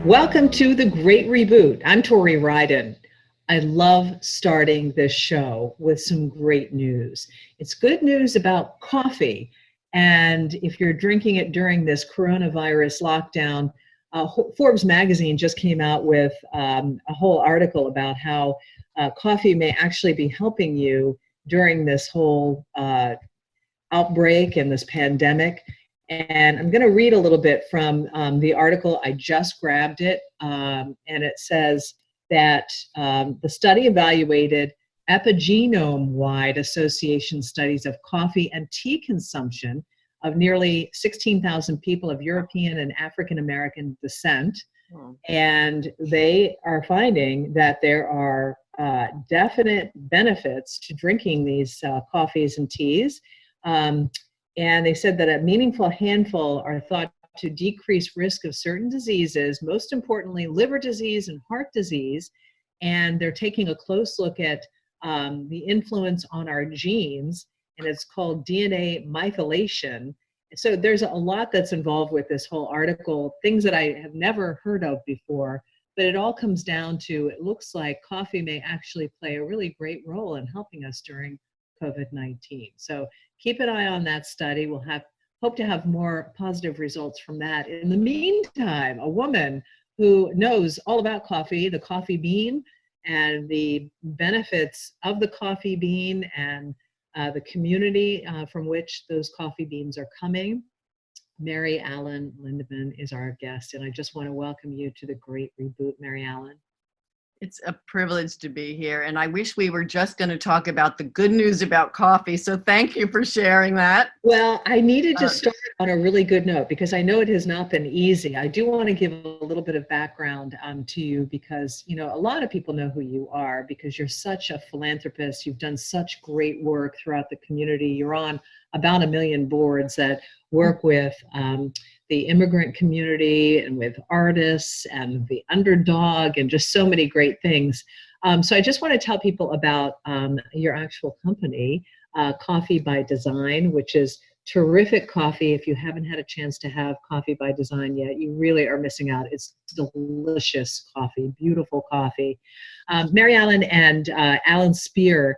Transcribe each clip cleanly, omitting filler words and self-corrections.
Welcome to the Great Reboot. I'm Tori Ryden. I love starting this show with some great news. It's good news about coffee. And if you're drinking it during this coronavirus lockdown, Forbes magazine just came out with a whole article about how coffee may actually be helping you during this whole outbreak and this pandemic. And I'm going to read a little bit from the article. I just grabbed it, and it says that the study evaluated epigenome-wide association studies of coffee and tea consumption of nearly 16,000 people of European and African American descent. And they are finding that there are definite benefits to drinking these coffees and teas. And they said that a meaningful handful are thought to decrease risk of certain diseases, most importantly, liver disease and heart disease. And they're taking a close look at the influence on our genes, and it's called DNA methylation. So there's a lot that's involved with this whole article, things that I have never heard of before, but it all comes down to, it looks like coffee may actually play a really great role in helping us during COVID-19. So keep an eye on that study. We'll hope to have more positive results from that. In the meantime, a woman who knows all about coffee, the coffee bean, and the benefits of the coffee bean and the community from which those coffee beans are coming. Mary Allen Lindemann is our guest, and I just want to welcome you to the Great Reboot, Mary Allen. It's a privilege to be here, and I wish we were just going to talk about the good news about coffee, so thank you for sharing that. Well, I needed to start on a really good note because I know it has not been easy. I do want to give a little bit of background to you because, you know, a lot of people know who you are because you're such a philanthropist. You've done such great work throughout the community. You're on about 1 million boards that work with the immigrant community and with artists and the underdog and just so many great things. So I just want to tell people about your actual company, Coffee by Design, which is terrific coffee. If you haven't had a chance to have Coffee by Design yet, you really are missing out. It's delicious coffee, beautiful coffee. Mary Allen and Alan Spear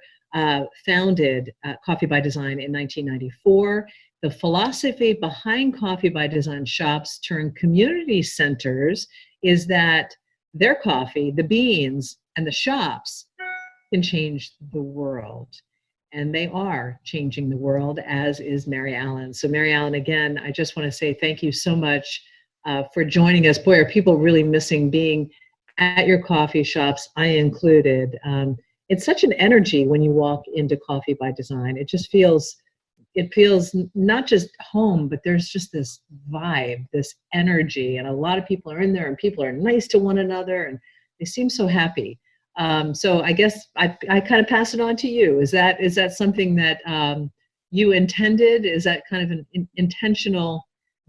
founded Coffee by Design in 1994. The philosophy behind Coffee by Design shops turned community centers is that their coffee, the beans, and the shops can change the world. And they are changing the world, as is Mary Allen. So Mary Allen, again, I just want to say thank you so much for joining us. Boy, are people really missing being at your coffee shops, I included. It's such an energy when you walk into Coffee by Design. It feels not just home, but there's just this vibe, this energy, and a lot of people are in there and people are nice to one another and they seem so happy. So I guess I kind of pass it on to you. Is that something that you intended? Is that kind of an intentional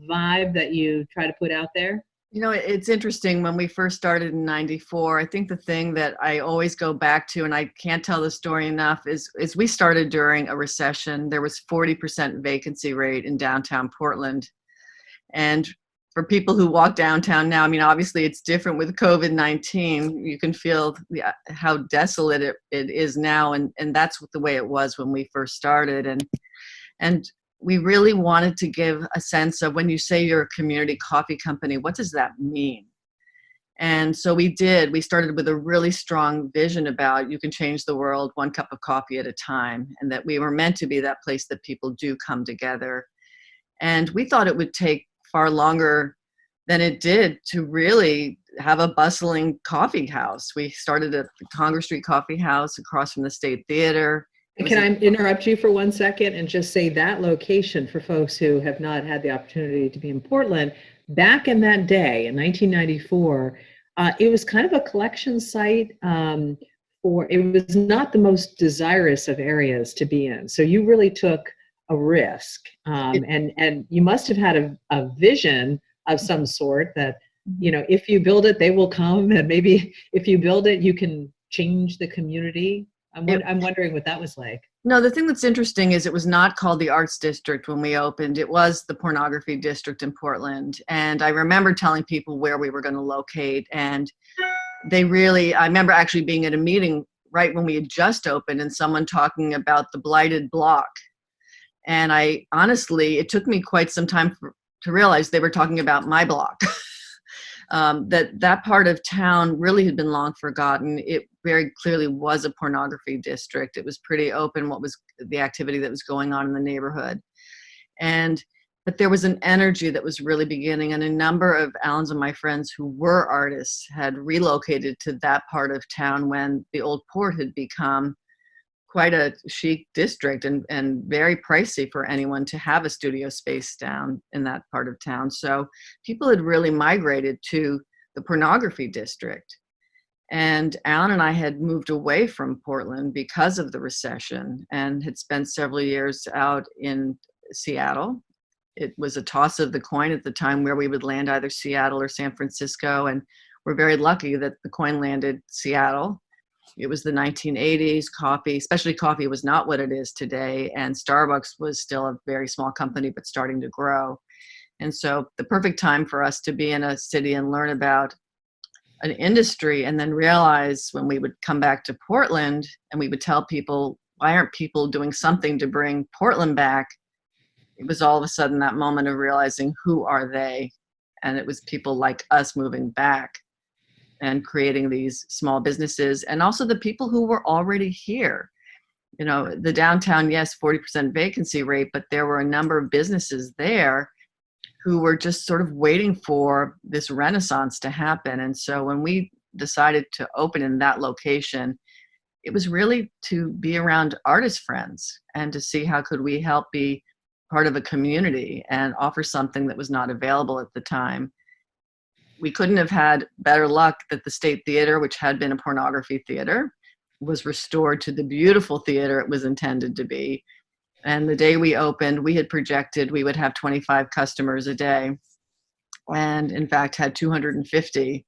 vibe that you try to put out there? You know, it's interesting. When we first started in '94, I think the thing that I always go back to, and I can't tell the story enough, is we started during a recession. There was 40% vacancy rate in downtown Portland. And for people who walk downtown now, I mean, obviously it's different with COVID-19. You can feel how desolate it is now. And that's the way it was when we first started. And we really wanted to give a sense of, when you say you're a community coffee company, what does that mean? And so we started with a really strong vision about you can change the world one cup of coffee at a time, and that we were meant to be that place that people do come together. And we thought it would take far longer than it did to really have a bustling coffee house. We started at the Congress Street Coffee House across from the State Theater. Can I interrupt you for 1 second and just say that location, for folks who have not had the opportunity to be in Portland, back in that day in 1994, it was kind of a collection site it was not the most desirous of areas to be in. So you really took a risk, and you must have had a vision of some sort that, you know, if you build it, they will come, and maybe if you build it, you can change the community. I'm wondering what that was like. No, the thing that's interesting is it was not called the Arts District when we opened. It was the Pornography District in Portland. And I remember telling people where we were going to locate. And I remember actually being at a meeting right when we had just opened and someone talking about the blighted block. And I honestly, it took me quite some time to realize they were talking about my block. That part of town really had been long forgotten. It very clearly was a pornography district. It was pretty open what was the activity that was going on in the neighborhood. But there was an energy that was really beginning, and a number of Allen's and my friends who were artists had relocated to that part of town when the old port had become quite a chic district and very pricey for anyone to have a studio space down in that part of town. So people had really migrated to the pornography district. And Alan and I had moved away from Portland because of the recession and had spent several years out in Seattle. It was a toss of the coin at the time where we would land either Seattle or San Francisco. And we're very lucky that the coin landed Seattle. It was the 1980s. Coffee, especially coffee, was not what it is today. And Starbucks was still a very small company, but starting to grow. And so the perfect time for us to be in a city and learn about an industry, and then realize when we would come back to Portland and we would tell people, why aren't people doing something to bring Portland back? It was all of a sudden that moment of realizing, who are they? And it was people like us moving back and creating these small businesses, and also the people who were already here. You know, the downtown, yes, 40% vacancy rate, but there were a number of businesses there who were just sort of waiting for this renaissance to happen. And so when we decided to open in that location, it was really to be around artist friends and to see how could we help be part of a community and offer something that was not available at the time. We couldn't have had better luck that the State Theater, which had been a pornography theater, was restored to the beautiful theater it was intended to be. And the day we opened, we had projected we would have 25 customers a day, and in fact had 250,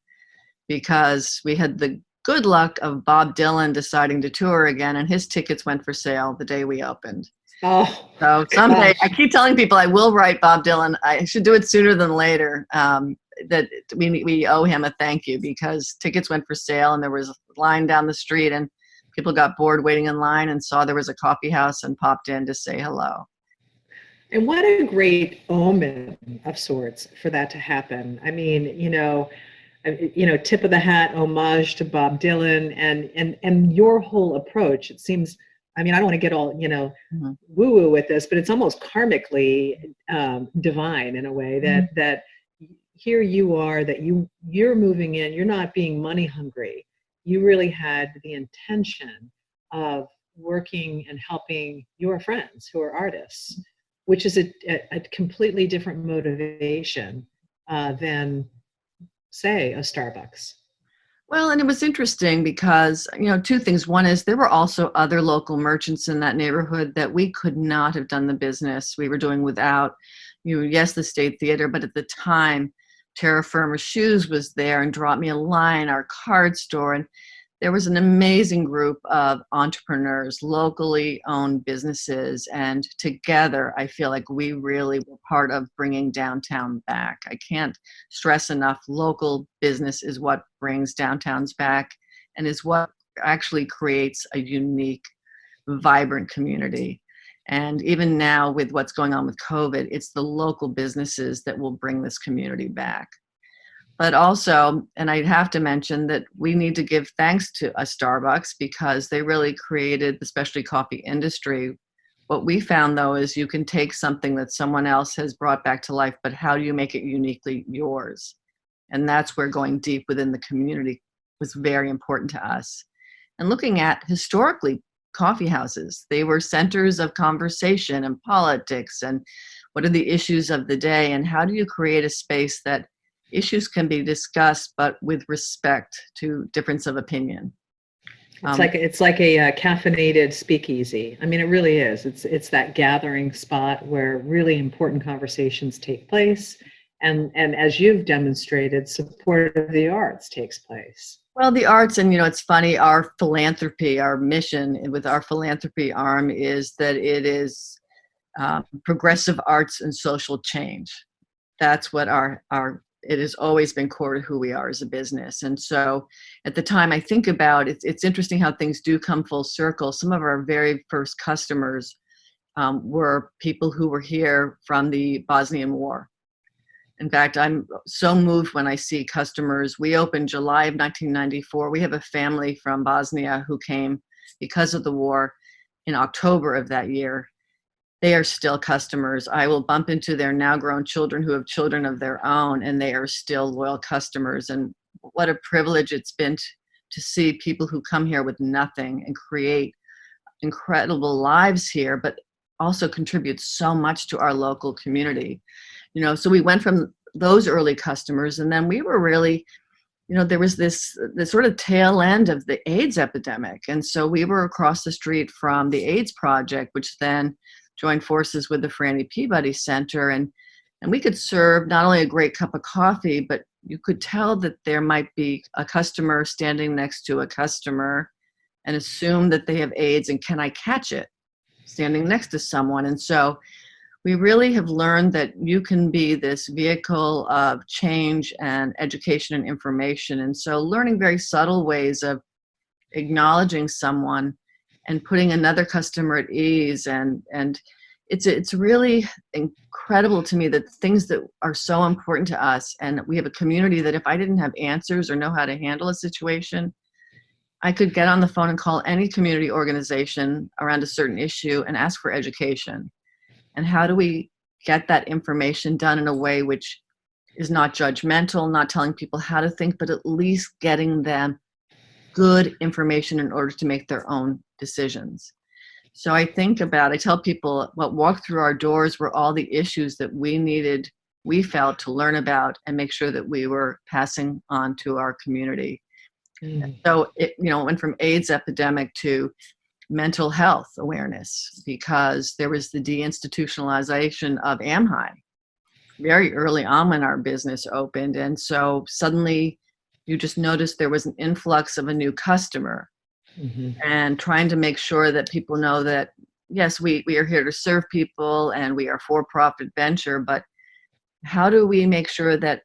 because we had the good luck of Bob Dylan deciding to tour again, and his tickets went for sale the day we opened. Oh, so someday, I keep telling people I will write Bob Dylan. I should do it sooner than later. That we owe him a thank you, because tickets went for sale and there was a line down the street and people got bored waiting in line and saw there was a coffee house and popped in to say hello. and what a great omen of sorts for that to happen. I mean, tip of the hat homage to Bob Dylan and your whole approach. It seems, I mean, I don't want to get all, Mm-hmm. woo-woo with this, but it's almost karmically divine in a way that, Mm-hmm. that here you are, that you're moving in, you're not being money hungry. You really had the intention of working and helping your friends who are artists, which is a completely different motivation than, say, a Starbucks. Well, and it was interesting because, two things. One is there were also other local merchants in that neighborhood that we could not have done the business we were doing without, yes, the State Theater, but at the time, Terra Firma Shoes was there, and Drop Me a Line, our card store. And there was an amazing group of entrepreneurs, locally owned businesses. And together, I feel like we really were part of bringing downtown back. I can't stress enough, local business is what brings downtowns back and is what actually creates a unique, vibrant community. And even now with what's going on with COVID, it's the local businesses that will bring this community back. But also, and I'd have to mention that we need to give thanks to a Starbucks, because they really created the specialty coffee industry. What we found, though, is you can take something that someone else has brought back to life, but how do you make it uniquely yours? And that's where going deep within the community was very important to us. And looking at historically, coffee houses, they were centers of conversation and politics, and what are the issues of the day, and how do you create a space that issues can be discussed but with respect to difference of opinion. It's like a caffeinated speakeasy. I mean, it really is. It's that gathering spot where really important conversations take place, and as you've demonstrated, support of the arts takes place. Well, the arts, and it's funny, our philanthropy, our mission with our philanthropy arm is that it is progressive arts and social change. That's what it has always been core to who we are as a business. And so at the time I think about it, it's interesting how things do come full circle. Some of our very first customers were people who were here from the Bosnian War. In fact, I'm so moved when I see customers. We opened July of 1994. We have a family from Bosnia who came because of the war in October of that year. They are still customers. I will bump into their now grown children who have children of their own, and they are still loyal customers. And what a privilege it's been to see people who come here with nothing and create incredible lives here, but also contribute so much to our local community. So we went from those early customers, and then we were really, there was this sort of tail end of the AIDS epidemic. And so we were across the street from the AIDS Project, which then joined forces with the Franny Peabody Center. And we could serve not only a great cup of coffee, but you could tell that there might be a customer standing next to a customer and assume that they have AIDS, and can I catch it standing next to someone? And so we really have learned that you can be this vehicle of change and education and information. And so learning very subtle ways of acknowledging someone and putting another customer at ease. And it's really incredible to me that things that are so important to us, and we have a community that if I didn't have answers or know how to handle a situation, I could get on the phone and call any community organization around a certain issue and ask for education. And how do we get that information done in a way which is not judgmental, not telling people how to think, but at least getting them good information in order to make their own decisions. So I tell people what walked through our doors were all the issues that we felt to learn about and make sure that we were passing on to our community. So it went from AIDS epidemic to mental health awareness, because there was the deinstitutionalization of AmHigh very early on when our business opened. And so suddenly you just noticed there was an influx of a new customer. And trying to make sure that people know that, yes, we are here to serve people and we are a for-profit venture, but how do we make sure that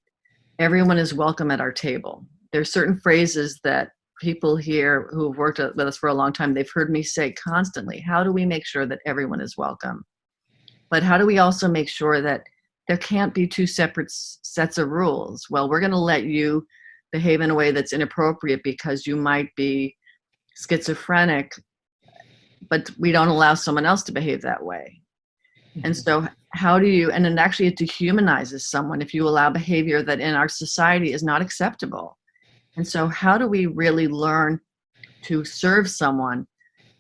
everyone is welcome at our table? There's certain phrases that people here who have worked with us for a long time, they've heard me say constantly, how do we make sure that everyone is welcome? But how do we also make sure that there can't be two separate sets of rules? Well, we're going to let you behave in a way that's inappropriate because you might be schizophrenic, but we don't allow someone else to behave that way. And so and then actually it dehumanizes someone if you allow behavior that in our society is not acceptable. And so how do we really learn to serve someone,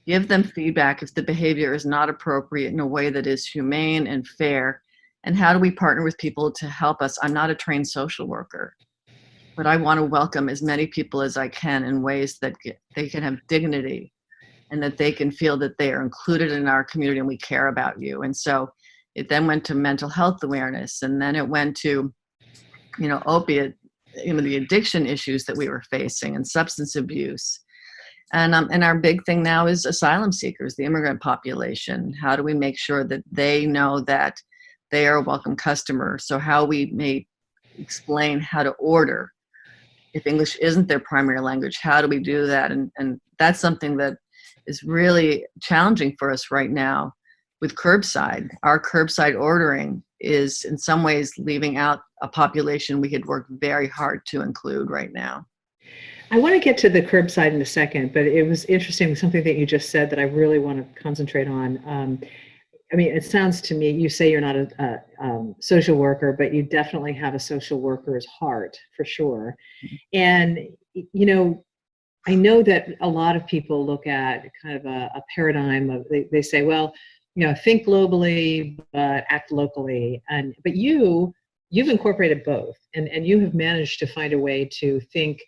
give them feedback if the behavior is not appropriate in a way that is humane and fair? And how do we partner with people to help us? I'm not a trained social worker, but I want to welcome as many people as I can in ways that they can have dignity and that they can feel that they are included in our community and we care about you. And so it then went to mental health awareness, and then it went to, opiate, the addiction issues that we were facing, and substance abuse. And our big thing now is asylum seekers, the immigrant population. How do we make sure that they know that they are a welcome customer? So how we may explain how to order. If English isn't their primary language, how do we do that? And that's something that is really challenging for us right now with curbside. Our curbside ordering is in some ways leaving out a population we could work very hard to include right now. I want to get to the curbside in a second, but it was interesting, something that you just said that I really want to concentrate on. It sounds to me, you say you're not a social worker, but you definitely have a social worker's heart for sure. And, I know that a lot of people look at kind of a paradigm of, they say, well, think globally, but act locally. But you've incorporated both, and you have managed to find a way to think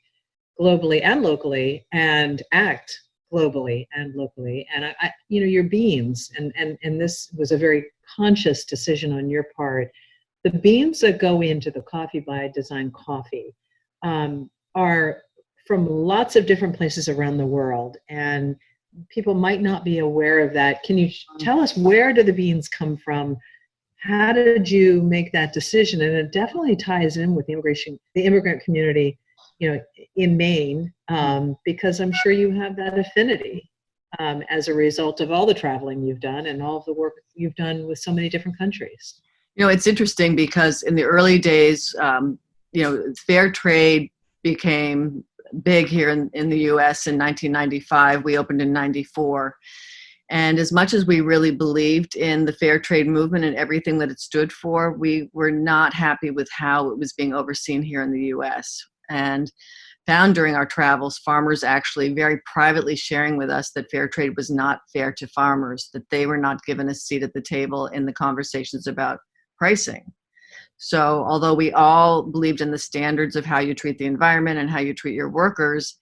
globally and locally and act globally and locally. And your beans, and this was a very conscious decision on your part. The beans that go into the Coffee by Design coffee are from lots of different places around the world, and people might not be aware of that. Can you tell us, where do the beans come from? How did you make that decision? And it definitely ties in with the immigrant community, in Maine, because I'm sure you have that affinity as a result of all the traveling you've done and all of the work you've done with so many different countries. It's interesting because in the early days, fair trade became big here in the US in 1995. We opened in 94. And as much as we really believed in the fair trade movement and everything that it stood for, we were not happy with how it was being overseen here in the US. And found during our travels, farmers actually very privately sharing with us that fair trade was not fair to farmers, that they were not given a seat at the table in the conversations about pricing. So although we all believed in the standards of how you treat the environment and how you treat your workers,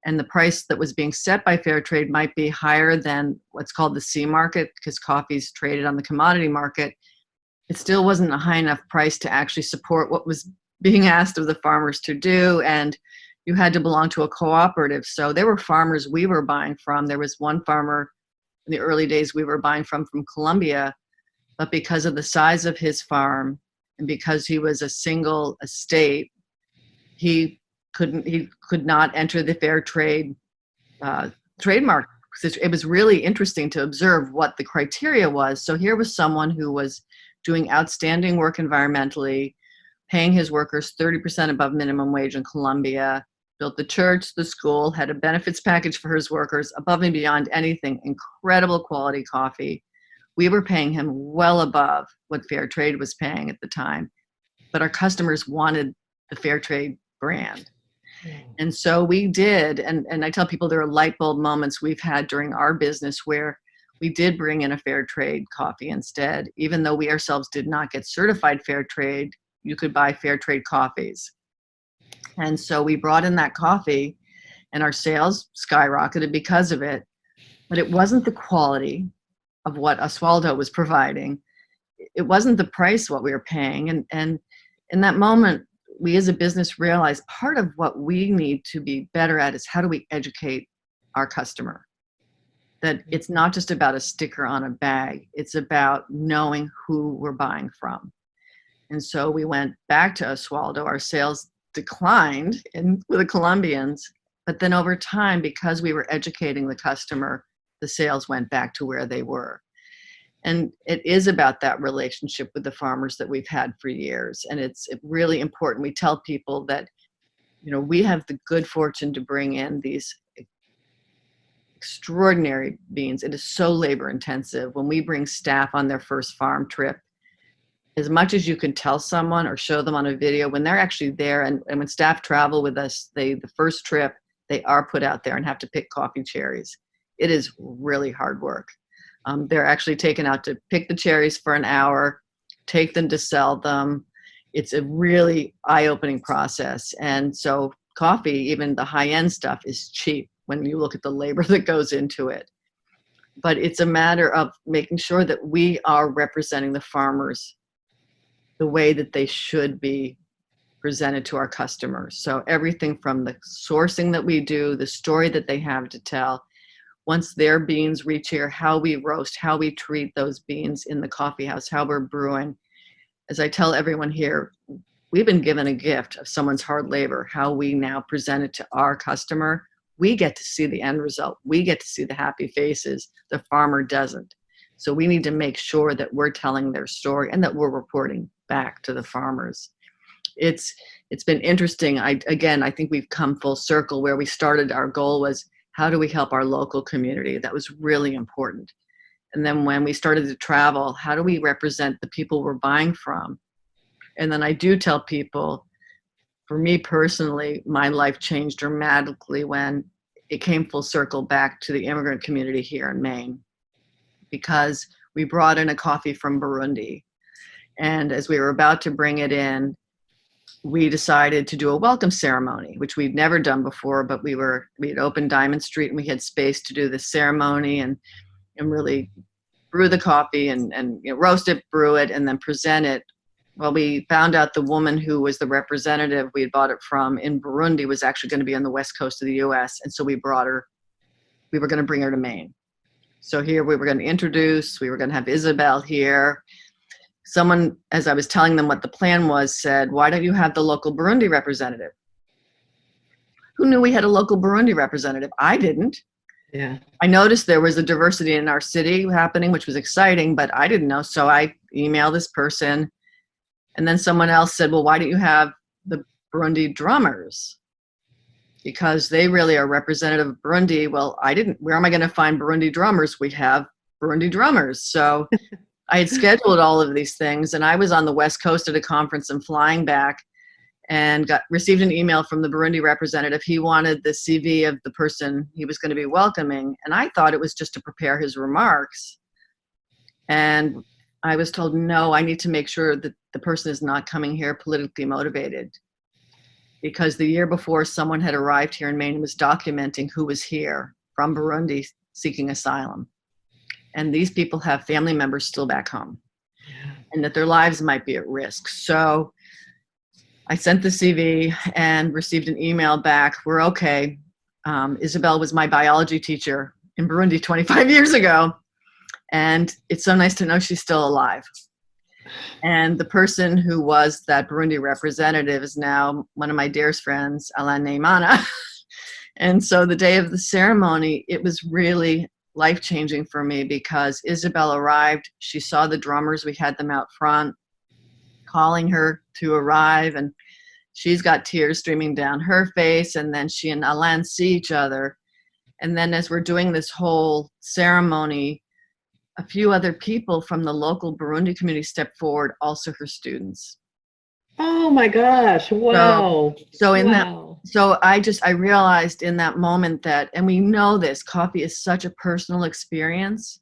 and the price that was being set by fair trade might be higher than what's called the C market, because coffee's traded on the commodity market, it still wasn't a high enough price to actually support what was being asked of the farmers to do. And you had to belong to a cooperative. So there were farmers we were buying from. There was one farmer in the early days we were buying from Colombia, but because of the size of his farm and because he was a single estate, he could not enter the fair trade trademark. It was really interesting to observe what the criteria was. So here was someone who was doing outstanding work environmentally, paying his workers 30% above minimum wage in Colombia, built the church, the school, had a benefits package for his workers, above and beyond anything, incredible quality coffee. We were paying him well above what fair trade was paying at the time, but our customers wanted the fair trade brand. And so we did, and I tell people there are light bulb moments we've had during our business where we did bring in a fair trade coffee instead. Even though we ourselves did not get certified fair trade, you could buy fair trade coffees. And so we brought in that coffee and our sales skyrocketed because of it, but it wasn't the quality of what Oswaldo was providing. It wasn't the price what we were paying. And in that moment, we as a business realized part of what we need to be better at is how do we educate our customer? That it's not just about a sticker on a bag, it's about knowing who we're buying from. And so we went back to Oswaldo. Our sales declined with the Colombians, but then over time, because we were educating the customer, the sales went back to where they were. And it is about that relationship with the farmers that we've had for years. And it's really important. We tell people that, we have the good fortune to bring in these extraordinary beans. It is so labor intensive. When we bring staff on their first farm trip, as much as you can tell someone or show them on a video, when they're actually there and when staff travel with us, the first trip, they are put out there and have to pick coffee cherries. It is really hard work. They're actually taken out to pick the cherries for an hour, take them to sell them. It's a really eye-opening process. And so coffee, even the high-end stuff, is cheap when you look at the labor that goes into it. But it's a matter of making sure that we are representing the farmers the way that they should be presented to our customers. So everything from the sourcing that we do, the story that they have to tell, once their beans reach here, how we roast, how we treat those beans in the coffee house, how we're brewing. As I tell everyone here, we've been given a gift of someone's hard labor, how we now present it to our customer. We get to see the end result. We get to see the happy faces. The farmer doesn't. So we need to make sure that we're telling their story and that we're reporting back to the farmers. It's been interesting. I think we've come full circle. Where we started, our goal was, how do we help our local community? That was really important. And then when we started to travel, how do we represent the people we're buying from? And then I do tell people, for me personally, my life changed dramatically when it came full circle back to the immigrant community here in Maine, because we brought in a coffee from Burundi. And as we were about to bring it in, we decided to do a welcome ceremony, which we'd never done before, but we had opened Diamond Street and we had space to do the ceremony and really brew the coffee and roast it, brew it, and then present it Well, we found out the woman who was the representative we had bought it from in Burundi was actually going to be on the west coast of the US. And so we brought her, we were going to bring her to Maine. So here we were going to introduce, we were going to have Isabel here. Someone, as I was telling them what the plan was, said, why don't you have the local Burundi representative? Who knew we had a local Burundi representative? I didn't. Yeah. I noticed there was a diversity in our city happening, which was exciting, but I didn't know. So I emailed this person. And then someone else said, well, why don't you have the Burundi drummers? Because they really are representative of Burundi. Well, where am I going to find Burundi drummers? We have Burundi drummers. So I had scheduled all of these things, and I was on the West Coast at a conference and flying back, and received an email from the Burundi representative. He wanted the CV of the person he was going to be welcoming, and I thought it was just to prepare his remarks. And I was told, no, I need to make sure that the person is not coming here politically motivated. Because the year before, someone had arrived here in Maine and was documenting who was here from Burundi seeking asylum. And these people have family members still back home, and that their lives might be at risk. So I sent the CV and received an email back. We're okay. Isabel was my biology teacher in Burundi 25 years ago. And it's so nice to know she's still alive. And the person who was that Burundi representative is now one of my dearest friends, Allen Lindemann. And so the day of the ceremony, it was really life-changing for me because Isabel arrived. She saw the drummers. We had them out front, calling her to arrive, and she's got tears streaming down her face. And then she and Allen see each other. And then as we're doing this whole ceremony, a few other people from the local Burundi community stepped forward, also her students. Oh my gosh. Wow. So in wow. I realized in that moment that, and we know this, coffee is such a personal experience,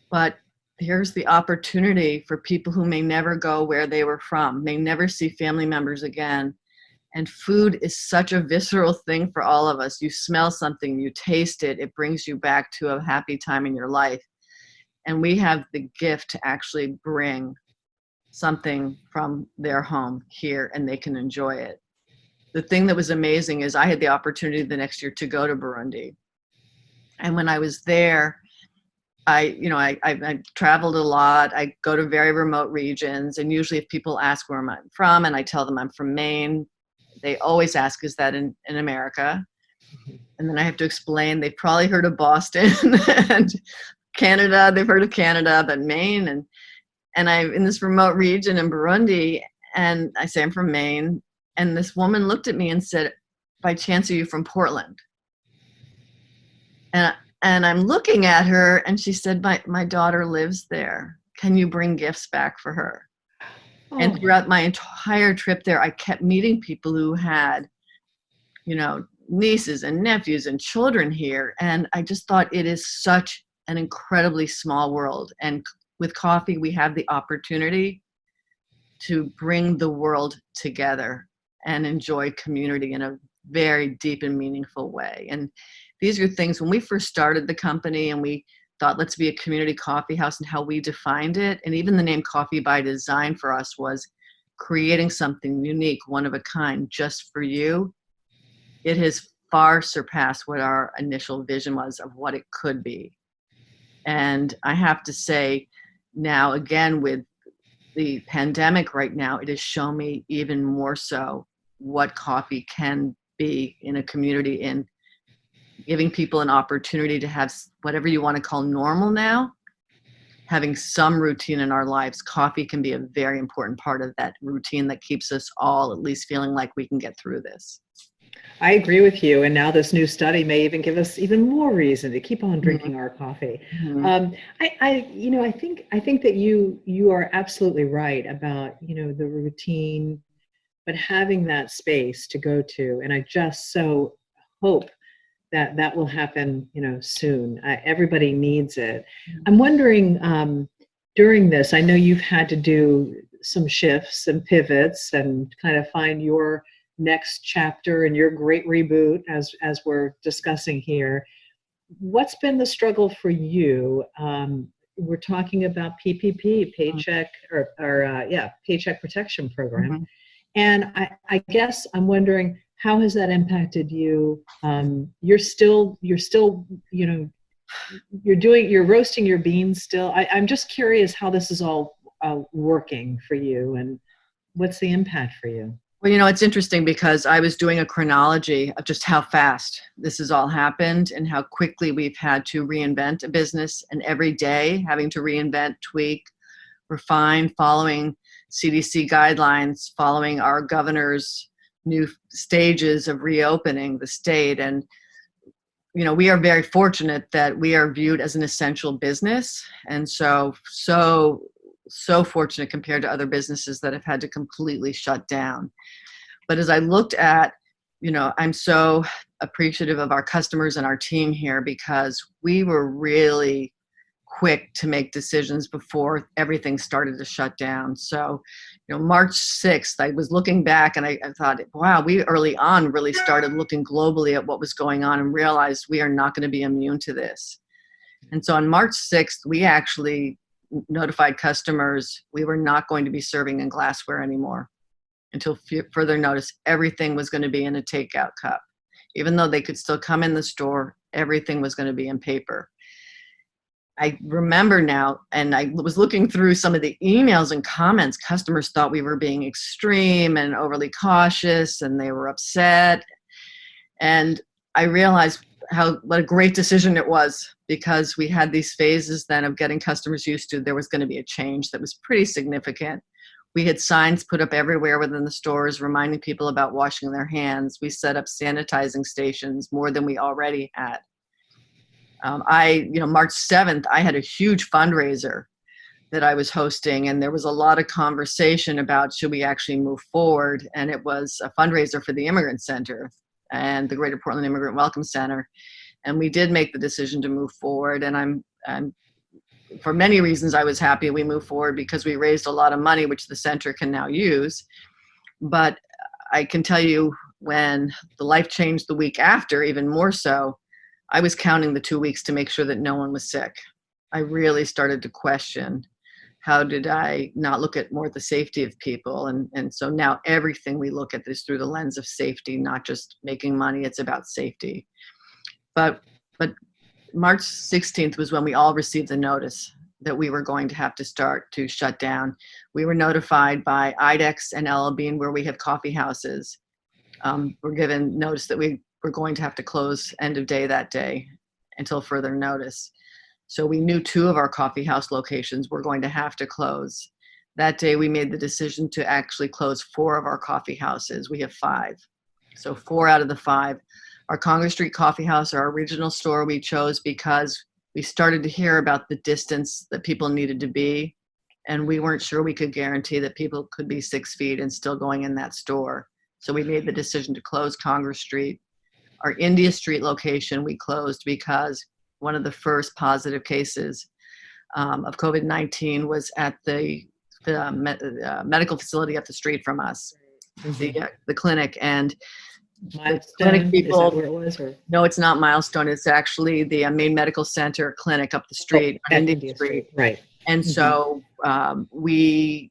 but here's the opportunity for people who may never go where they were from, may never see family members again. And food is such a visceral thing for all of us. You smell something, you taste it, it brings you back to a happy time in your life. And we have the gift to actually bring something from their home here, and they can enjoy it. The thing that was amazing is I had the opportunity the next year to go to Burundi. And when I was there, I traveled a lot. I go to very remote regions, and usually if people ask where I'm from and I tell them I'm from Maine, they always ask, is that in America? And then I have to explain, they've probably heard of Boston and Canada, they've heard of Canada, but Maine, and I'm in this remote region in Burundi, and I say I'm from Maine, and this woman looked at me and said, by chance, are you from Portland? And I'm looking at her, and she said, my daughter lives there. Can you bring gifts back for her? Oh. And throughout my entire trip there, I kept meeting people who had, nieces and nephews and children here, and I just thought it is such an incredibly small world. And with coffee, we have the opportunity to bring the world together and enjoy community in a very deep and meaningful way. And these are things, when we first started the company and we thought, let's be a community coffee house, and how we defined it. And even the name Coffee by Design for us was creating something unique, one of a kind, just for you. It has far surpassed what our initial vision was of what it could be. And I have to say now, again, with the pandemic right now, it has shown me even more so what coffee can be in a community, in giving people an opportunity to have whatever you want to call normal now, having some routine in our lives. Coffee can be a very important part of that routine that keeps us all at least feeling like we can get through this. I agree with you. And now this new study may even give us even more reason to keep on drinking Mm-hmm. our coffee. Mm-hmm. I think that you are absolutely right about, the routine, but having that space to go to. And I just so hope that will happen, soon. Everybody needs it. I'm wondering, during this, I know you've had to do some shifts and pivots and kind of find your next chapter in your great reboot, as we're discussing here. What's been the struggle for you we're talking about PPP, Paycheck Protection Program. Mhm. And I guess I'm wondering, how has that impacted you? You're still, you know, you're roasting your beans still. I'm just curious how this is all working for you, and what's the impact for you? Well, you know, it's interesting because I was doing a chronology of just how fast this has all happened and how quickly we've had to reinvent a business, and every day having to reinvent, tweak, refine, following CDC guidelines, following our governor's new stages of reopening the state. And, you know, we are very fortunate that we are viewed as an essential business. And so fortunate compared to other businesses that have had to completely shut down. But as I looked at, you know, I'm so appreciative of our customers and our team here, because we were really quick to make decisions before everything started to shut down. So, you know, March 6th, I was looking back and I thought, wow, we early on really started looking globally at what was going on and realized we are not going to be immune to this. And so on March 6th, we actually notified customers we were not going to be serving in glassware anymore until further notice. Everything was going to be in a takeout cup. Even though they could still come in the store, everything was going to be in paper. I remember now, and I was looking through some of the emails and comments, customers thought we were being extreme and overly cautious, and they were upset. And I realized what a great decision it was, because we had these phases then of getting customers used to there was going to be a change that was pretty significant. We had signs put up everywhere within the stores reminding people about washing their hands. We set up sanitizing stations more than we already had. March 7th, I had a huge fundraiser that I was hosting, and there was a lot of conversation about should we actually move forward. And it was a fundraiser for the Immigrant Center and the Greater Portland Immigrant Welcome Center. And we did make the decision to move forward. And I'm for many reasons, I was happy we moved forward, because we raised a lot of money, which the center can now use. But I can tell you, when the life changed the week after, even more so, I was counting the 2 weeks to make sure that no one was sick. I really started to question, how did I not look at more the safety of people? And so now everything we look at is through the lens of safety, not just making money. It's about safety. But March 16th was when we all received the notice that we were going to have to start to shut down. We were notified by IDEX and LL Bean, where we have coffee houses. We're given notice that we were going to have to close end of day that day until further notice. So we knew 2 of our coffee house locations were going to have to close. That day we made the decision to actually close 4 of our coffee houses. We have 5. So 4 out of the 5. Our Congress Street Coffee House, our original store, we chose because we started to hear about the distance that people needed to be, and we weren't sure we could guarantee that people could be 6 feet and still going in that store. So we made the decision to close Congress Street. Our India Street location we closed because one of the first positive cases of COVID-19 was at the medical facility up the street from us, the clinic. And Milestone, people, is that where it was? Or? No, it's not Milestone. It's actually the Maine Medical Center clinic up the street, on India Street. Right. And so we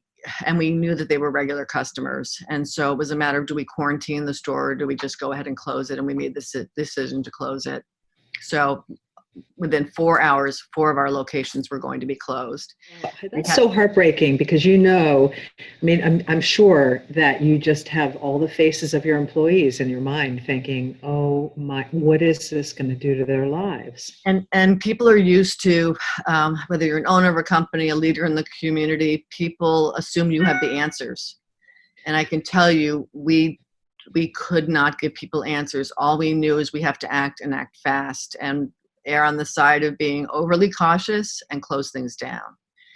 knew that they were regular customers. And so it was a matter of, do we quarantine the store, or do we just go ahead and close it? And we made this decision to close it. So within 4 hours, 4 of our locations were going to be closed. That's so heartbreaking, because I'm sure that you just have all the faces of your employees in your mind thinking, oh my, what is this going to do to their lives? And people are used to, whether you're an owner of a company, a leader in the community, people assume you have the answers. And I can tell you, we could not give people answers. All we knew is we have to act, and act fast, and err on the side of being overly cautious and close things down.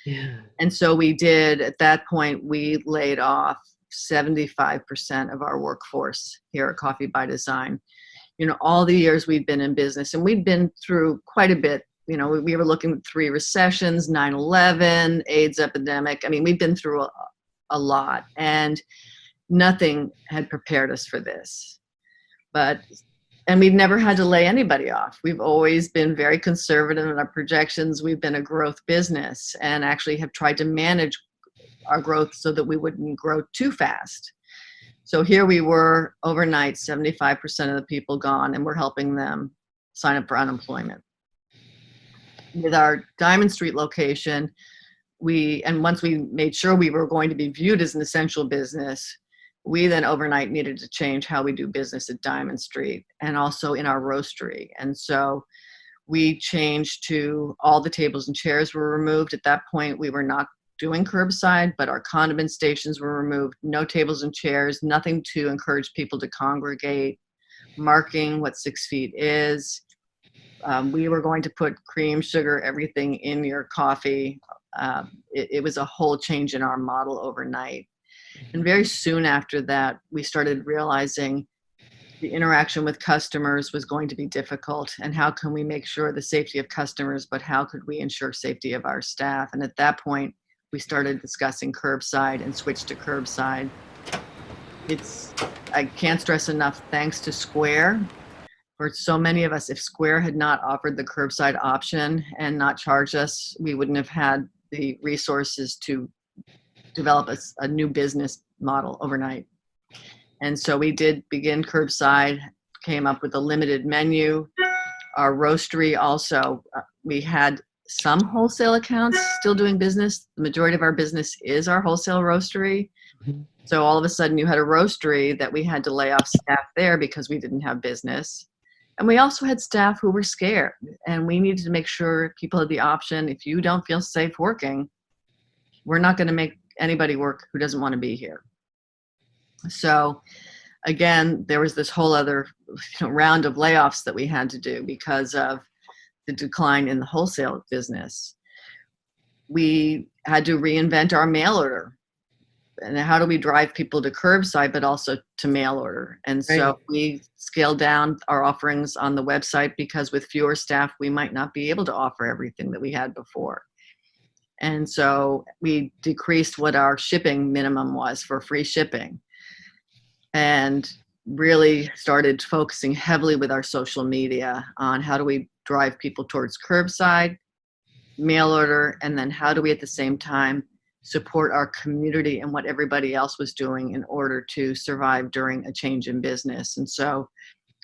Yeah. And so we did. At that point, we laid off 75% of our workforce here at Coffee by Design. You know, all the years we've been in business, and we've been through quite a bit. You know, we were looking at 3 recessions, 9/11, AIDS epidemic. I mean, we've been through a lot, and nothing had prepared us for this. But And we've never had to lay anybody off. We've always been very conservative in our projections. We've been a growth business and actually have tried to manage our growth so that we wouldn't grow too fast. So here we were overnight, 75% of the people gone, and we're helping them sign up for unemployment. With our Diamond Street location, once we made sure we were going to be viewed as an essential business, we then overnight needed to change how we do business at Diamond Street and also in our roastery. And so we changed to all the tables and chairs were removed. At that point, we were not doing curbside, but our condiment stations were removed. No tables and chairs, nothing to encourage people to congregate, marking what 6 feet is. We were going to put cream, sugar, everything in your coffee. It was a whole change in our model overnight. And very soon after that, we started realizing the interaction with customers was going to be difficult. And how can we make sure the safety of customers, but how could we ensure safety of our staff? And at that point, we started discussing curbside and switched to curbside. I can't stress enough, thanks to Square, for so many of us, if Square had not offered the curbside option and not charged us, we wouldn't have had the resources to develop a new business model overnight. And so we did begin curbside, came up with a limited menu. Our roastery also, we had some wholesale accounts still doing business. The majority of our business is our wholesale roastery. Mhm. So all of a sudden you had a roastery that we had to lay off staff there because we didn't have business. And we also had staff who were scared, and we needed to make sure people had the option. If you don't feel safe working, we're not going to make anybody work who doesn't want to be here. So again, there was this whole other round of layoffs that we had to do because of the decline in the wholesale business. We had to reinvent our mail order. And how do we drive people to curbside, but also to mail order? And so we scaled down our offerings on the website because with fewer staff, we might not be able to offer everything that we had before. And so we decreased what our shipping minimum was for free shipping and really started focusing heavily with our social media on how do we drive people towards curbside, mail order, and then how do we at the same time support our community and what everybody else was doing in order to survive during a change in business. And so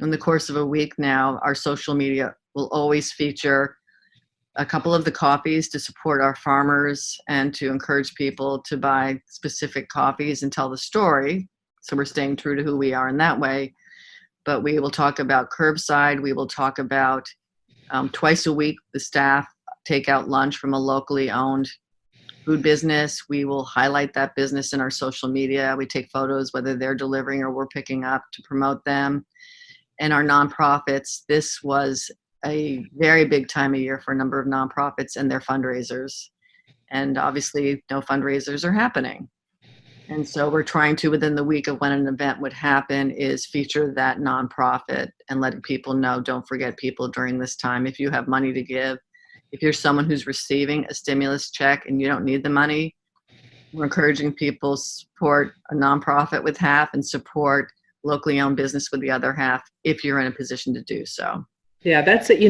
in the course of a week now, our social media will always feature a couple of the coffees to support our farmers and to encourage people to buy specific coffees and tell the story. So we're staying true to who we are in that way. But we will talk about curbside. We will talk about twice a week, the staff take out lunch from a locally owned food business. We will highlight that business in our social media. We take photos, whether they're delivering or we're picking up, to promote them. And our nonprofits, this was a very big time of year for a number of nonprofits and their fundraisers. And obviously no fundraisers are happening. And so we're trying to, within the week of when an event would happen, is feature that nonprofit and letting people know, don't forget people during this time. If you have money to give, if you're someone who's receiving a stimulus check and you don't need the money, we're encouraging people to support a nonprofit with half and support locally owned business with the other half if you're in a position to do so. Yeah, that's it.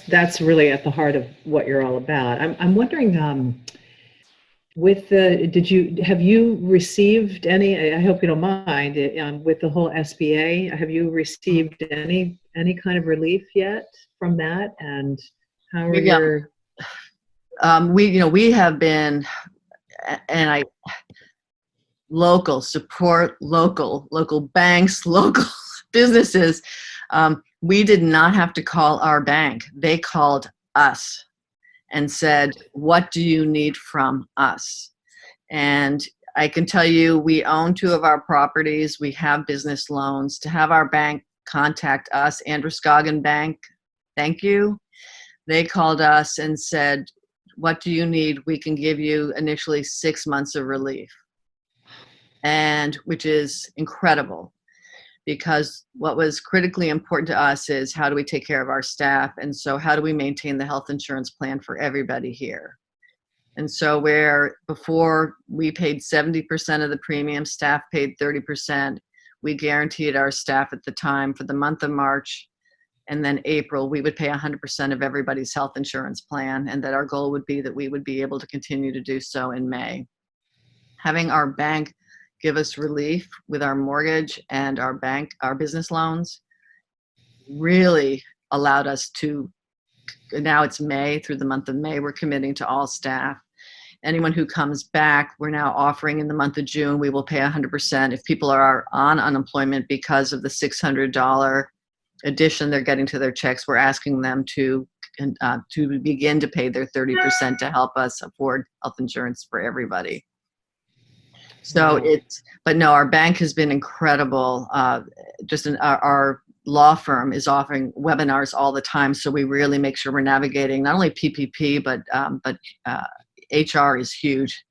That's really at the heart of what you're all about. I'm wondering, have you received any? I hope you don't mind. With the whole SBA, have you received any kind of relief yet from that? And how are your? We have been, and local support, local banks, local businesses. We did not have to call our bank. They called us and said, what do you need from us? And I can tell you, we own 2 of our properties. We have business loans. To have our bank contact us, Androscoggin Bank, thank you. They called us and said, what do you need? We can give you initially 6 months of relief. And which is incredible, because what was critically important to us is how do we take care of our staff? And so how do we maintain the health insurance plan for everybody here? And so where before we paid 70% of the premium, staff paid 30%, we guaranteed our staff at the time for the month of March And then April, we would pay 100% of everybody's health insurance plan, and that our goal would be that we would be able to continue to do so in May. Having our bank give us relief with our mortgage and our business loans really allowed us to, now it's May, through the month of May, we're committing to all staff. Anyone who comes back, we're now offering in the month of June, we will pay 100%. If people are on unemployment because of the $600 addition they're getting to their checks, we're asking them to begin to pay their 30% to help us afford health insurance for everybody. So but no, our bank has been incredible. Our law firm is offering webinars all the time, so we really make sure we're navigating not only PPP, but HR is huge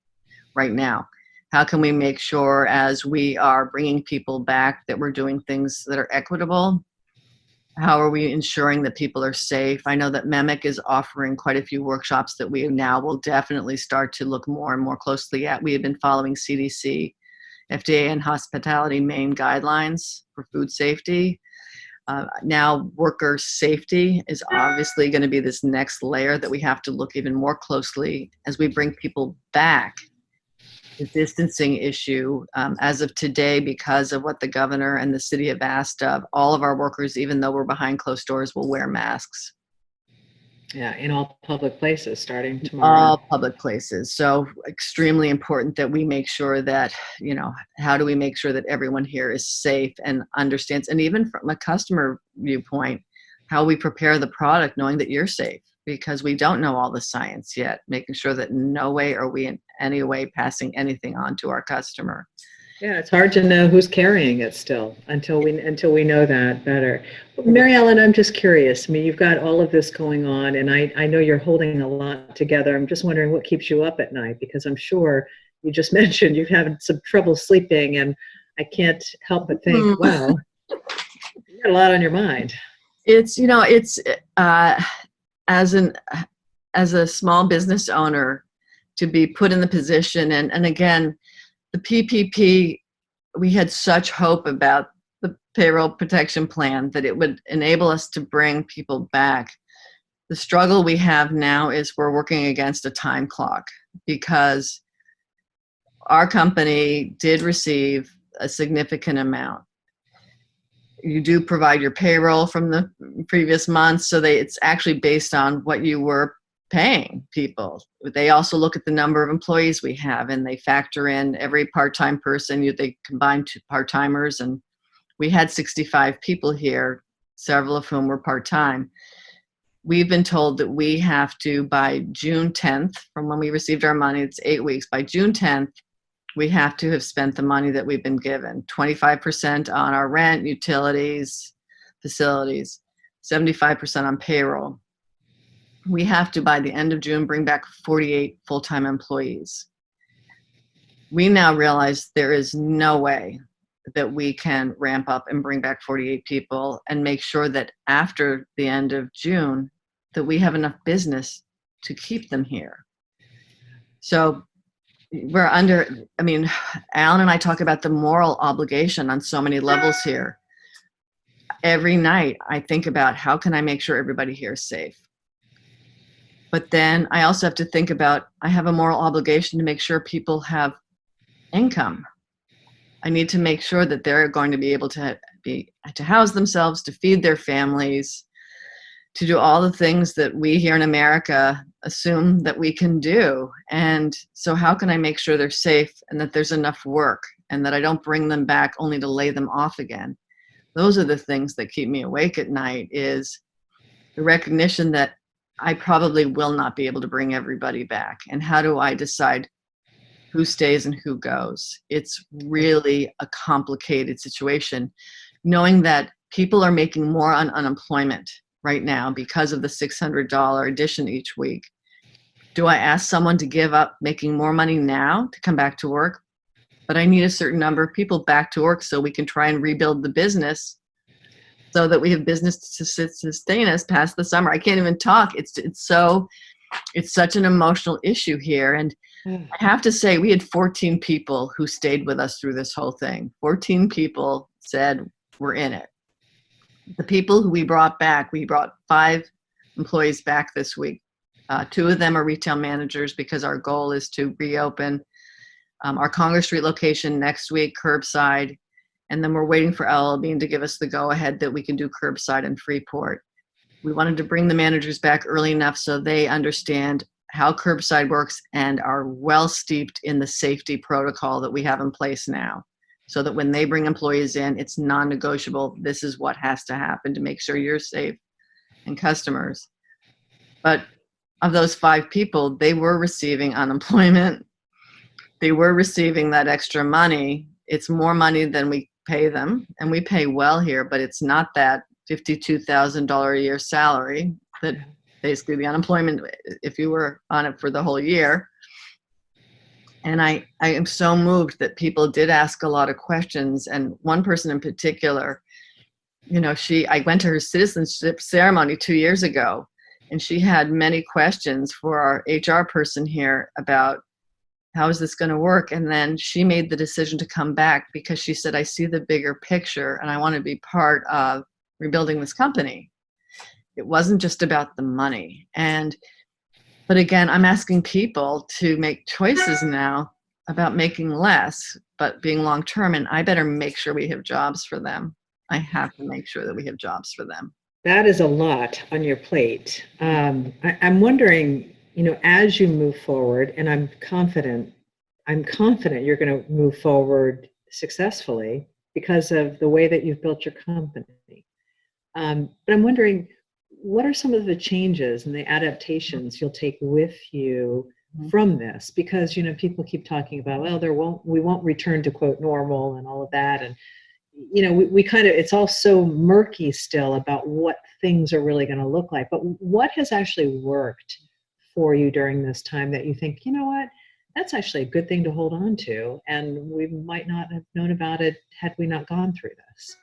right now. How can we make sure, as we are bringing people back, that we're doing things that are equitable? How are we ensuring that people are safe? I know that MEMIC is offering quite a few workshops that we now will definitely start to look more and more closely at. We have been following CDC, FDA, and hospitality Maine guidelines for food safety. Now worker safety is obviously going to be this next layer that we have to look even more closely as we bring people back. The distancing issue, as of today, because of what the governor and the city have asked of, all of our workers, even though we're behind closed doors, will wear masks. Yeah, in all public places starting tomorrow. All public places. So extremely important that we make sure that, how do we make sure that everyone here is safe and understands, and even from a customer viewpoint, how we prepare the product knowing that you're safe, because we don't know all the science yet, making sure that no way are we in any way passing anything on to our customer. Yeah, it's hard to know who's carrying it still until we know that better. Mary Ellen, I'm just curious. I mean, you've got all of this going on, and I know you're holding a lot together. I'm just wondering what keeps you up at night, because I'm sure you just mentioned you've had some trouble sleeping, and I can't help but think, wow, you got a lot on your mind. It's as a small business owner, to be put in the position, and again, the PPP, we had such hope about the payroll protection plan that it would enable us to bring people back. The struggle we have now is we're working against a time clock, because our company did receive a significant amount. You do provide your payroll from the previous month, so it's actually based on what you were paying people. They also look at the number of employees we have, and they factor in every part-time person. They combine two part-timers, and we had 65 people here, several of whom were part-time. We've been told that we have to, by June 10th, from when we received our money, it's 8 weeks, by June 10th, we have to have spent the money that we've been given. 25% on our rent, utilities, facilities, 75% on payroll. We have to, by the end of June, bring back 48 full-time employees. We now realize there is no way that we can ramp up and bring back 48 people and make sure that after the end of June that we have enough business to keep them here. So we're Alan and I talk about the moral obligation on so many levels here. Every night I think about, how can I make sure everybody here is safe? But then I also have to think about, I have a moral obligation to make sure people have income. I need to make sure that they're going to be able to house themselves, to feed their families, to do all the things that we here in America assume that we can do. And so how can I make sure they're safe, and that there's enough work, and that I don't bring them back only to lay them off again? Those are the things that keep me awake at night, is the recognition that I probably will not be able to bring everybody back. And how do I decide who stays and who goes? It's really a complicated situation, knowing that people are making more on unemployment right now because of the $600 addition each week. Do I ask someone to give up making more money now to come back to work? But I need a certain number of people back to work so we can try and rebuild the business, so that we have business to sustain us past the summer. I can't even talk. It's such an emotional issue here. And I have to say, we had 14 people who stayed with us through this whole thing. 14 people said, we're in it. The people who we brought back, we brought 5 employees back this week. 2 of them are retail managers because our goal is to reopen our Congress Street location next week, curbside, and then we're waiting for LL Bean to give us the go-ahead that we can do curbside in Freeport. We wanted to bring the managers back early enough so they understand how curbside works and are well steeped in the safety protocol that we have in place now, so that when they bring employees in, it's non-negotiable. This is what has to happen to make sure you're safe and customers. But of those 5 people, they were receiving unemployment. They were receiving that extra money. It's more money than we pay them, and we pay well here, but it's not that $52,000 a year salary that basically the unemployment if you were on it for the whole year. And I am so moved that people did ask a lot of questions. And one person in particular, I went to her citizenship ceremony 2 years ago, and she had many questions for our HR person here about how is this going to work? And then she made the decision to come back because she said, I see the bigger picture and I want to be part of rebuilding this company. It wasn't just about the money. But again, I'm asking people to make choices now about making less, but being long-term, and I better make sure we have jobs for them. I have to make sure that we have jobs for them. That is a lot on your plate. I'm wondering, as you move forward, and I'm confident you're going to move forward successfully because of the way that you've built your company. But I'm wondering, what are some of the changes and the adaptations you'll take with you from this? Because, people keep talking about, well, we won't return to quote normal and all of that. And, we kind of, it's all so murky still about what things are really going to look like. But what has actually worked for you during this time that you think, what, that's actually a good thing to hold on to, and we might not have known about it had we not gone through this?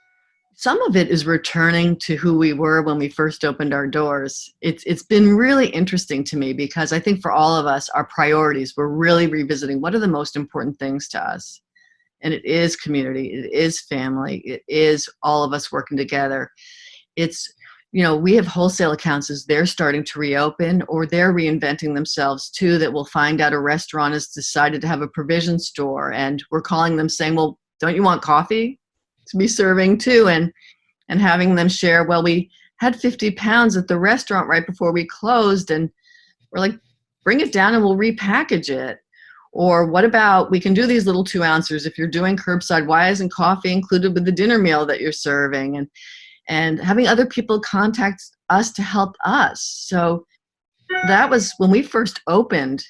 Some of it is returning to who we were when we first opened our doors. It's been really interesting to me because I think for all of us, our priorities, we're really revisiting what are the most important things to us. And it is community, it is family, it is all of us working together. It's, we have wholesale accounts as they're starting to reopen, or they're reinventing themselves too, that we'll find out a restaurant has decided to have a provision store and we're calling them saying, well, don't you want coffee to be serving too? And having them share, well, we had 50 pounds at the restaurant right before we closed, and we're like, bring it down and we'll repackage it. Or what about, we can do these little 2-ounces. If you're doing curbside, why isn't coffee included with the dinner meal that you're serving? And having other people contact us to help us. So that was when we first opened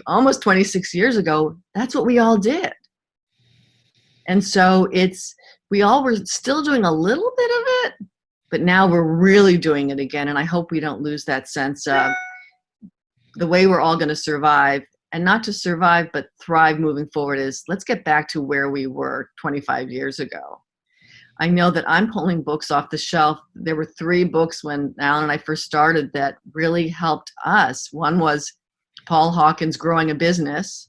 almost 26 years ago, that's what we all did. And so we all were still doing a little bit of it, but now we're really doing it again. And I hope we don't lose that sense of the way we're all going to survive, and not just survive, but thrive moving forward, is let's get back to where we were 25 years ago. I know that I'm pulling books off the shelf. There were 3 books when Alan and I first started that really helped us. One was Paul Hawken's Growing a Business,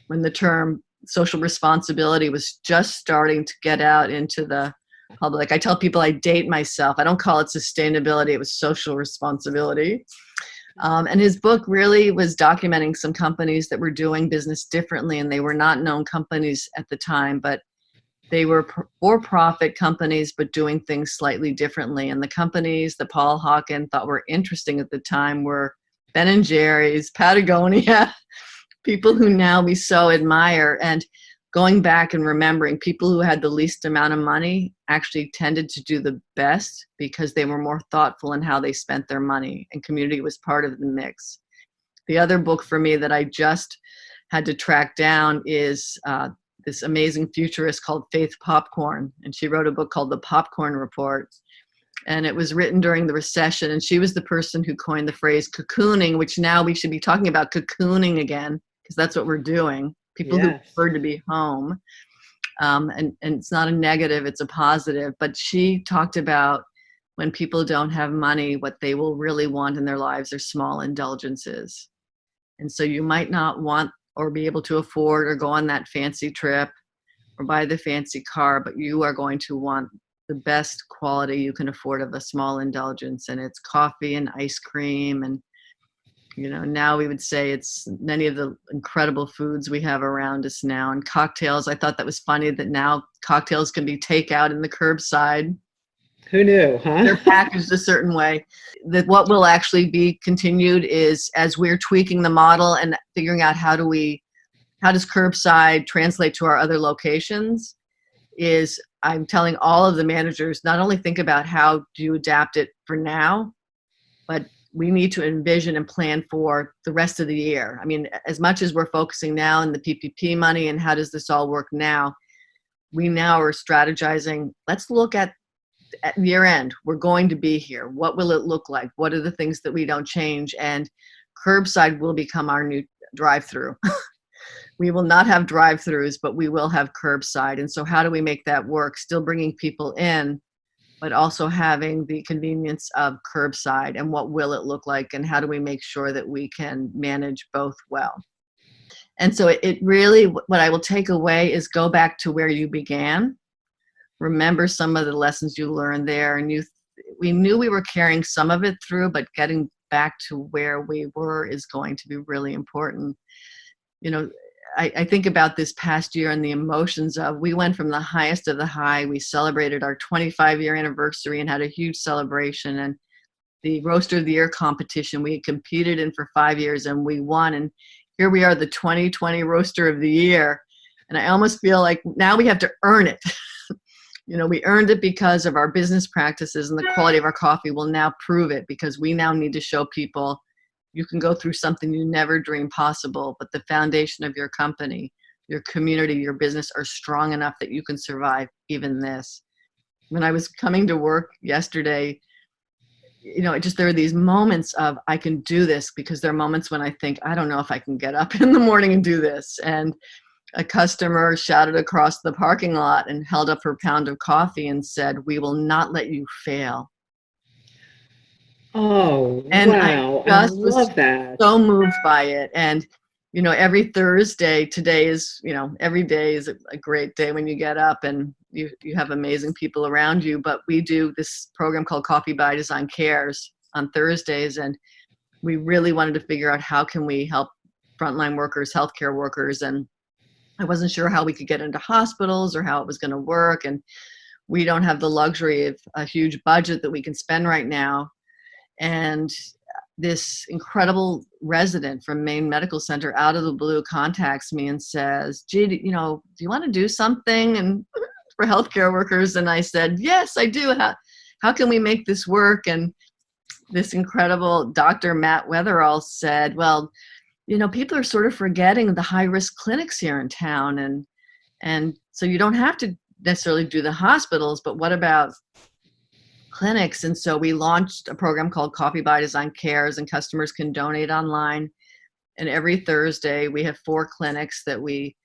when the term social responsibility was just starting to get out into the public. I tell people I date myself. I don't call it sustainability. It was social responsibility. And his book really was documenting some companies that were doing business differently, and they were not known companies at the time, but they were for-profit companies, but doing things slightly differently. And the companies that Paul Hawken thought were interesting at the time were Ben & Jerry's, Patagonia, people who now we so admire. And going back and remembering, people who had the least amount of money actually tended to do the best because they were more thoughtful in how they spent their money, and community was part of the mix. The other book for me that I just had to track down is this amazing futurist called Faith Popcorn, and she wrote a book called The Popcorn Report. And it was written during the recession, and she was the person who coined the phrase cocooning, which now we should be talking about cocooning again, because that's what we're doing. People who prefer to be home. And it's not a negative, it's a positive. But she talked about when people don't have money, what they will really want in their lives are small indulgences. And so you might not want or be able to afford or go on that fancy trip or buy the fancy car, but you are going to want the best quality you can afford of a small indulgence, and it's coffee and ice cream. And now we would say it's many of the incredible foods we have around us now, and cocktails. I thought that was funny that now cocktails can be takeout in the curbside. Who knew, huh? They're packaged a certain way. That what will actually be continued is, as we're tweaking the model and figuring out how does curbside translate to our other locations, is I'm telling all of the managers, not only think about how do you adapt it for now, but we need to envision and plan for the rest of the year. I mean, as much as we're focusing now on the PPP money and how does this all work now, we now are strategizing. Let's look at year end. We're going to be here. What will it look like? What are the things that we don't change? And curbside will become our new drive-through. We will not have drive-throughs, but we will have curbside. And so how do we make that work? Still bringing people in, but also having the convenience of curbside, and what will it look like, and how do we make sure that we can manage both well? And so it really, what I will take away is go back to where you began. Remember some of the lessons you learned there, and we knew we were carrying some of it through, but getting back to where we were is going to be really important. I think about this past year and the emotions of, we went from the highest of the high. We celebrated our 25-year anniversary and had a huge celebration. And the Roaster of the Year competition we had competed in for 5 years, and we won. And here we are, the 2020 Roaster of the Year. And I almost feel like now we have to earn it. We earned it because of our business practices, and the quality of our coffee will now prove it, because we now need to show people you can go through something you never dreamed possible, but the foundation of your company, your community, your business are strong enough that you can survive even this. When I was coming to work yesterday, there are these moments of, I can do this, because there are moments when I think, I don't know if I can get up in the morning and do this. And a customer shouted across the parking lot and held up her pound of coffee and said, "We will not let you fail." Oh, And wow. I just was love that. so moved by it. And, every Thursday, every day is a great day when you get up and you have amazing people around you. But we do this program called Coffee by Design Cares on Thursdays. And we really wanted to figure out how can we help frontline workers, healthcare workers. And I wasn't sure how we could get into hospitals or how it was going to work. And we don't have the luxury of a huge budget that we can spend right now. And this incredible resident from Maine Medical Center, out of the blue, contacts me and says, "Gee, do you want to do something and for healthcare workers?" And I said, "Yes, I do. How can we make this work?" And this incredible Dr. Matt Weatherall said, "Well, people are sort of forgetting the high-risk clinics here in town, and so you don't have to necessarily do the hospitals, but what about clinics?" And so we launched a program called Coffee by Design Cares, and customers can donate online. And every Thursday we have 4 clinics that we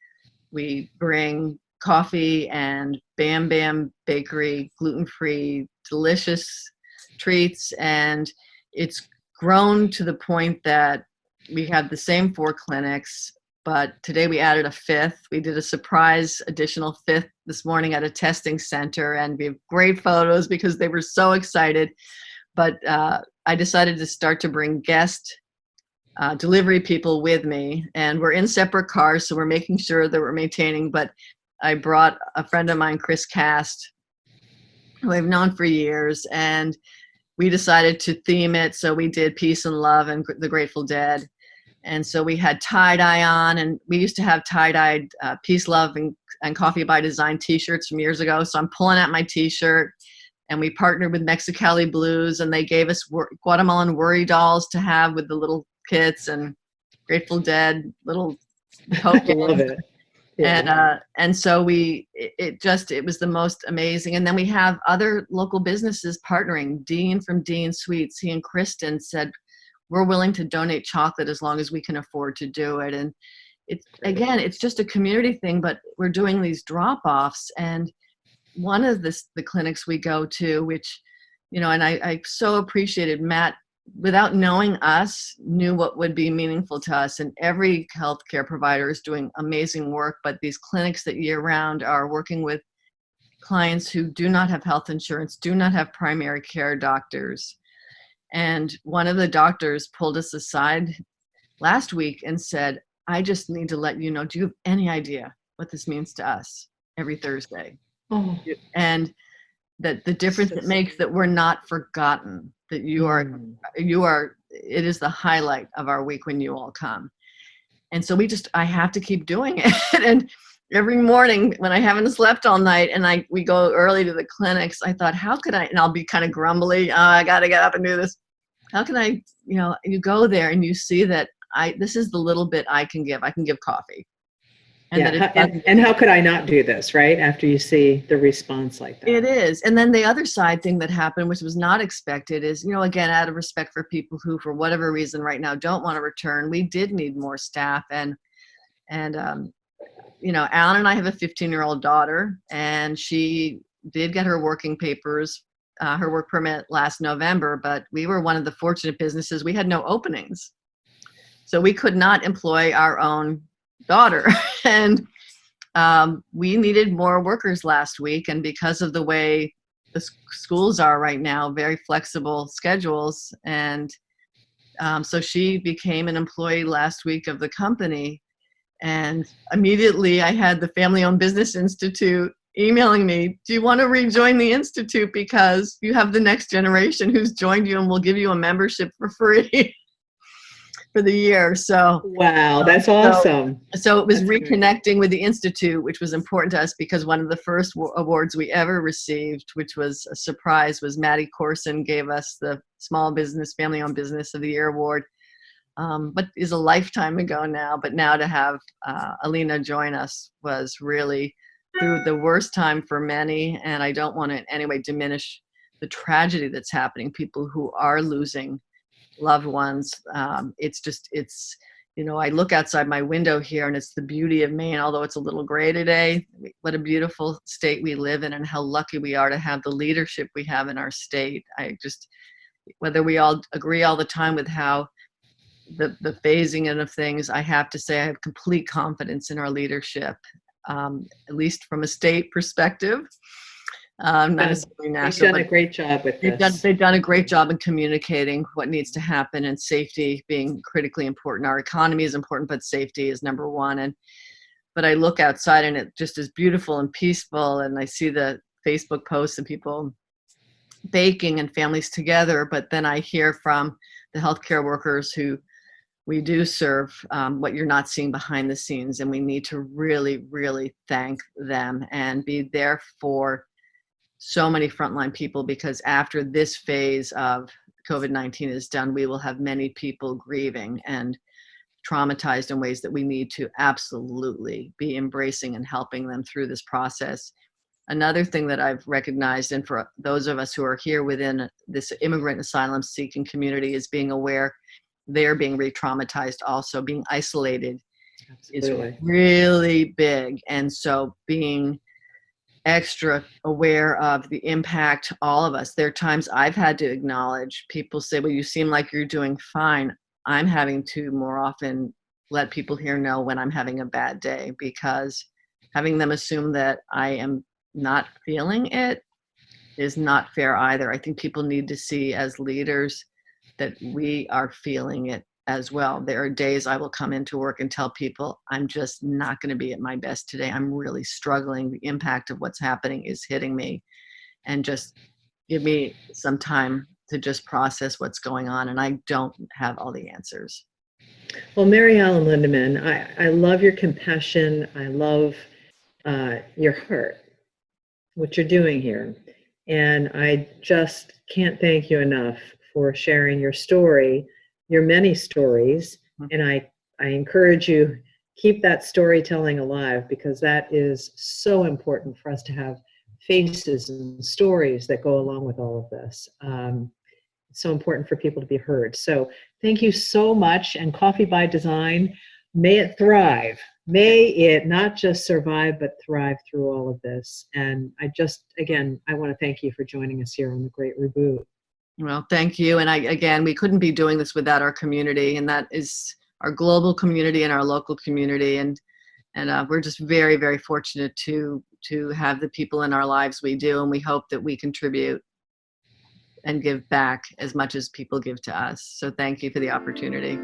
bring coffee and Bam Bam Bakery, gluten-free, delicious treats. And it's grown to the point that we have the same 4 clinics, but today we added a 5th. We did a surprise additional 5th this morning at a testing center, and we have great photos because they were so excited. But I decided to start to bring guest delivery people with me, and we're in separate cars, so we're making sure that we're maintaining. But I brought a friend of mine, Chris Cast, who I've known for years, and we decided to theme it. So we did Peace and Love and the Grateful Dead. And so we had tie-dye on, and we used to have tie-dyed Peace, Love, and Coffee by Design t-shirts from years ago. So I'm pulling out my t-shirt, and we partnered with Mexicali Blues, and they gave us Guatemalan worry dolls to have with the little kits, and Grateful Dead little tokens. I love it. Yeah. And so it was the most amazing. And then we have other local businesses partnering. Dean from Dean Sweets, he and Kristen said, "We're willing to donate chocolate as long as we can afford to do it." And it's just a community thing, but we're doing these drop-offs. And one of the clinics we go to, which, and I so appreciated Matt, without knowing us, knew what would be meaningful to us. And every healthcare provider is doing amazing work, but these clinics that year round are working with clients who do not have health insurance, do not have primary care doctors. And one of the doctors pulled us aside last week and said, I just need to let you know, do you have any idea what this means to us every Thursday? Oh, And that the difference it makes, that we're not forgotten, that you are, it is the highlight of our week when you all come. And so I have to keep doing it. And every morning when I haven't slept all night and we go early to the clinics, I thought, how could I, and I'll be kind of grumbly, I got to get up and do this. How can I, you go there and you see that this is the little bit I can give. I can give coffee. And and how could I not do this, right? After you see the response like that. It is. And then the other side thing that happened, which was not expected, is, again, out of respect for people who, for whatever reason right now, don't want to return, we did need more staff. And Alan and I have a 15-year-old daughter, and she did get her working papers, her work permit last November, but we were one of the fortunate businesses. We had no openings. So we could not employ our own daughter. And we needed more workers last week. And because of the way the schools are right now, very flexible schedules. And so she became an employee last week of the company. And immediately I had the Family-Owned Business Institute emailing me, do you want to rejoin the Institute because you have the next generation who's joined you and we'll give you a membership for free for the year. So wow, that's awesome. So it was reconnecting with the Institute, which was important to us because one of the first awards we ever received, which was a surprise, was Maddie Corson gave us the Small Business Family-Owned Business of the Year award. But is a lifetime ago now. But now to have Alina join us was really through the worst time for many. And I don't want to in any way diminish the tragedy that's happening, people who are losing loved ones. I look outside my window here and it's the beauty of Maine, although it's a little gray today. What a beautiful state we live in and how lucky we are to have the leadership we have in our state. Whether we all agree all the time with how the phasing in of things, I have to say I have complete confidence in our leadership, at least from a state perspective. Not necessarily national. They've done a great job with this. They've done a great job in communicating what needs to happen, and safety being critically important. Our economy is important, but safety is number one. But I look outside and it just is beautiful and peaceful, and I see the Facebook posts and people baking and families together. But then I hear from the healthcare workers who we do serve, what you're not seeing behind the scenes, and we need to really, really thank them and be there for so many frontline people, because after this phase of COVID-19 is done, we will have many people grieving and traumatized in ways that we need to absolutely be embracing and helping them through this process. Another thing that I've recognized, and for those of us who are here within this immigrant asylum seeking community, is being aware they're being re-traumatized also. Being isolated is really big. And so being extra aware of the impact, all of us. There are times I've had to acknowledge, people say, well, you seem like you're doing fine. I'm having to more often let people here know when I'm having a bad day, because having them assume that I am not feeling it is not fair either. I think people need to see as leaders that we are feeling it as well. There are days I will come into work and tell people, I'm just not going to be at my best today. I'm really struggling. The impact of what's happening is hitting me, and just give me some time to just process what's going on. And I don't have all the answers. Well, Mary Allen Lindemann, I love your compassion. I love your heart, what you're doing here. And I just can't thank you enough for sharing your story, your many stories. And I encourage you, keep that storytelling alive, because that is so important for us to have faces and stories that go along with all of this. It's so important for people to be heard. So thank you so much. And Coffee by Design, may it thrive. May it not just survive, but thrive through all of this. And I want to thank you for joining us here on the Great Reboot. Well, thank you. And we couldn't be doing this without our community, and that is our global community and our local community. And And we're just very, very fortunate to have the people in our lives we do, and we hope that we contribute and give back as much as people give to us. So thank you for the opportunity.